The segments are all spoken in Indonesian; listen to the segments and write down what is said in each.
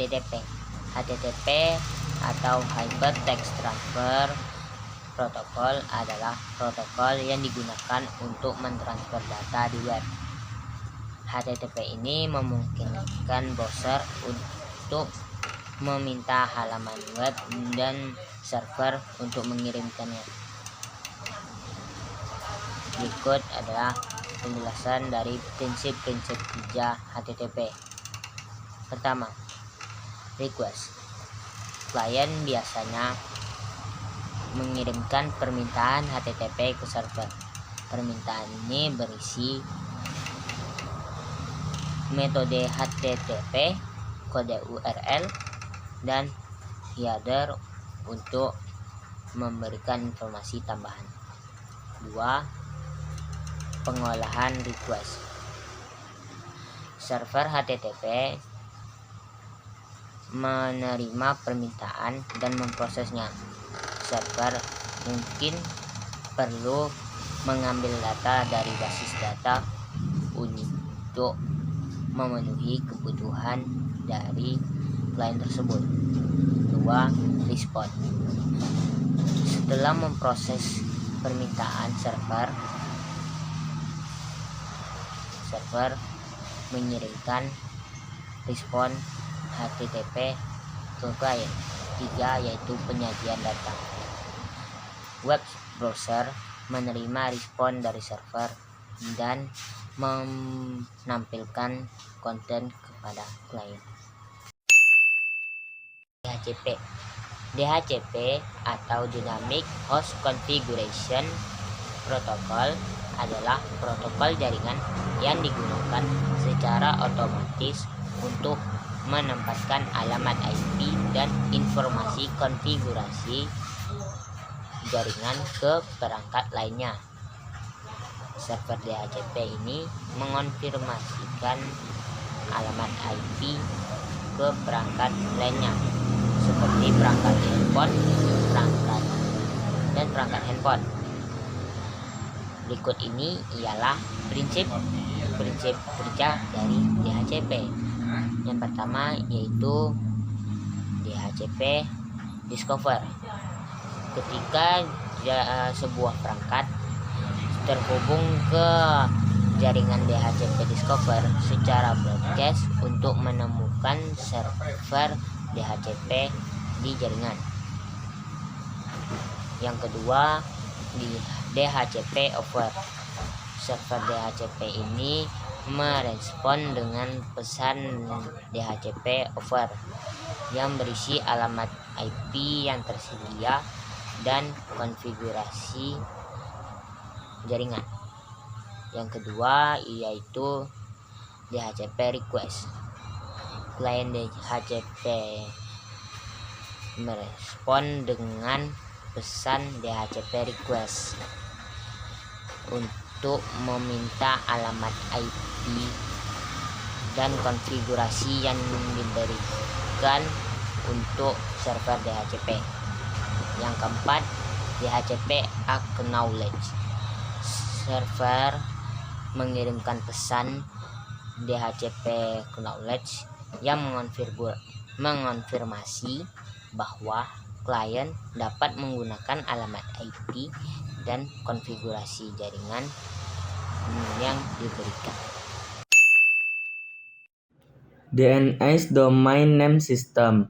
HTTP. HTTP atau Hypertext Transfer Protocol adalah protokol yang digunakan untuk mentransfer data di web. HTTP ini memungkinkan browser untuk meminta halaman web dan server untuk mengirimkannya. Berikut adalah penjelasan dari prinsip-prinsip kerja HTTP. Pertama, request. Klien biasanya mengirimkan permintaan HTTP ke server. Permintaan ini berisi metode HTTP, kode URL, dan header untuk memberikan informasi tambahan. 2. Pengolahan request. Server HTTP menerima permintaan dan memprosesnya. Server mungkin perlu mengambil data dari basis data untuk memenuhi kebutuhan dari klien tersebut. 2. Respon. Setelah memproses permintaan server mengirimkan respon HTTP ke klien. 3. Yaitu penyajian data. Web browser menerima respon dari server dan menampilkan konten kepada klien. DHCP. DHCP atau Dynamic Host Configuration Protocol adalah protokol jaringan yang digunakan secara otomatis untuk menempatkan alamat IP dan informasi konfigurasi jaringan ke perangkat lainnya. Server DHCP ini mengonfirmasikan alamat IP ke perangkat lainnya, seperti perangkat handphone dan perangkat handphone. Berikut ini ialah prinsip kerja dari DHCP. Yang pertama yaitu DHCP Discover. Ketika sebuah perangkat terhubung ke jaringan DHCP Discover secara broadcast untuk menemukan server DHCP di jaringan. Yang kedua, di DHCP Over. Server DHCP ini merespon dengan pesan DHCP Over yang berisi alamat IP yang tersedia dan konfigurasi jaringan. Yang kedua yaitu DHCP Request. Klien DHCP merespon dengan pesan DHCP Request untuk meminta alamat IP dan konfigurasi yang diberikan untuk server DHCP. Yang keempat, DHCP Acknowledge. Server mengirimkan pesan DHCP Acknowledge yang mengonfirmasi bahwa klien dapat menggunakan alamat IP dan konfigurasi jaringan yang diberikan. DNS Domain Name System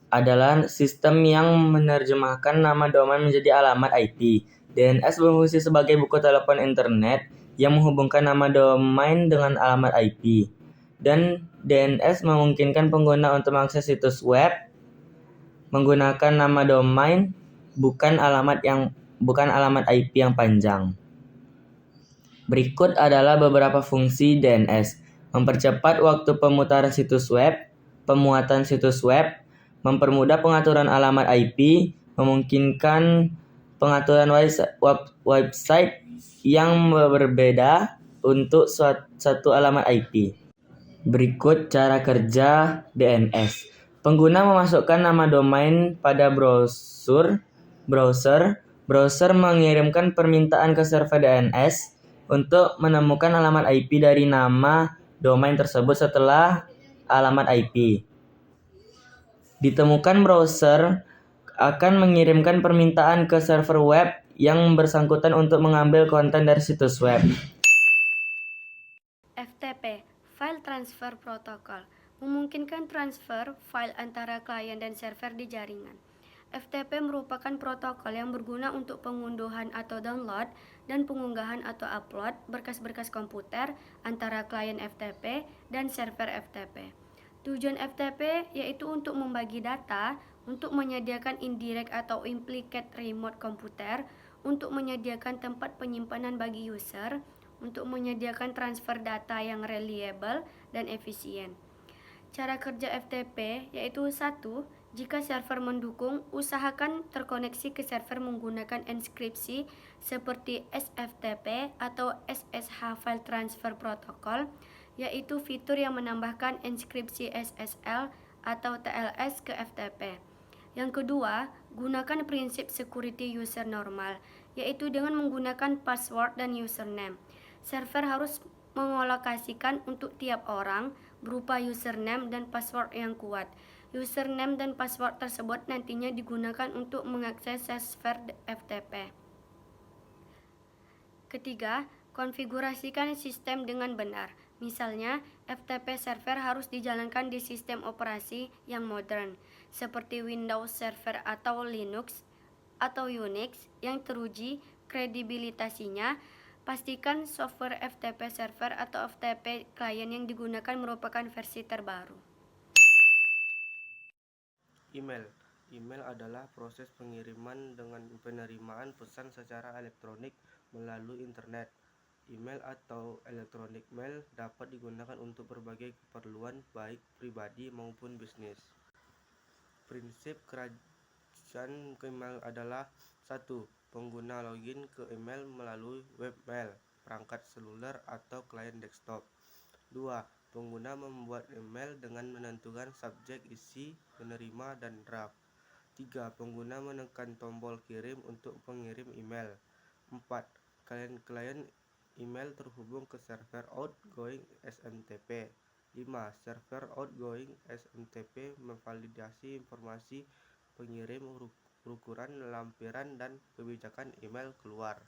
adalah sistem yang menerjemahkan nama domain menjadi alamat IP. DNS berfungsi sebagai buku telepon internet yang menghubungkan nama domain dengan alamat IP. Dan DNS memungkinkan pengguna untuk mengakses situs web menggunakan nama domain, bukan alamat IP yang panjang. Berikut adalah beberapa fungsi DNS. Mempercepat waktu pemutaran situs web, pemuatan situs web, mempermudah pengaturan alamat IP, memungkinkan pengaturan website yang berbeda untuk satu alamat IP. Berikut cara kerja DNS. Pengguna memasukkan nama domain pada browser. Browser mengirimkan permintaan ke server DNS untuk menemukan alamat IP dari nama domain tersebut setelah alamat IP. Ditemukan browser akan mengirimkan permintaan ke server web yang bersangkutan untuk mengambil konten dari situs web. FTP, File Transfer Protocol, memungkinkan transfer file antara klien dan server di jaringan. FTP merupakan protokol yang berguna untuk pengunduhan atau download dan pengunggahan atau upload berkas-berkas komputer antara klien FTP dan server FTP. Tujuan FTP yaitu untuk membagi data, untuk menyediakan indirect atau implicate remote komputer, untuk menyediakan tempat penyimpanan bagi user, untuk menyediakan transfer data yang reliable dan efisien. Cara kerja FTP yaitu 1. Jika server mendukung, usahakan terkoneksi ke server menggunakan enskripsi seperti SFTP atau SSH File Transfer Protocol, yaitu fitur yang menambahkan enskripsi SSL atau TLS ke FTP. Yang kedua, gunakan prinsip security user normal, yaitu dengan menggunakan password dan username. Server harus mengalokasikan untuk tiap orang berupa username dan password yang kuat. Username dan password tersebut nantinya digunakan untuk mengakses server FTP. Ketiga, konfigurasikan sistem dengan benar. Misalnya, FTP server harus dijalankan di sistem operasi yang modern, seperti Windows Server atau Linux atau Unix yang teruji kredibilitasinya. Pastikan software FTP server atau FTP klien yang digunakan merupakan versi terbaru. Email. Email adalah proses pengiriman dengan penerimaan pesan secara elektronik melalui internet. Email atau electronic mail dapat digunakan untuk berbagai keperluan baik pribadi maupun bisnis. Prinsip kerajaan email adalah 1. Pengguna login ke email melalui webmail, perangkat seluler atau klien desktop. 2. Pengguna membuat email dengan menentukan subjek, isi, penerima, dan draft. 3. Pengguna menekan tombol kirim untuk pengirim email. 4. Klien email terhubung ke server outgoing SMTP. 5. Server outgoing SMTP memvalidasi informasi pengirim, ukuran lampiran, dan kebijakan email keluar.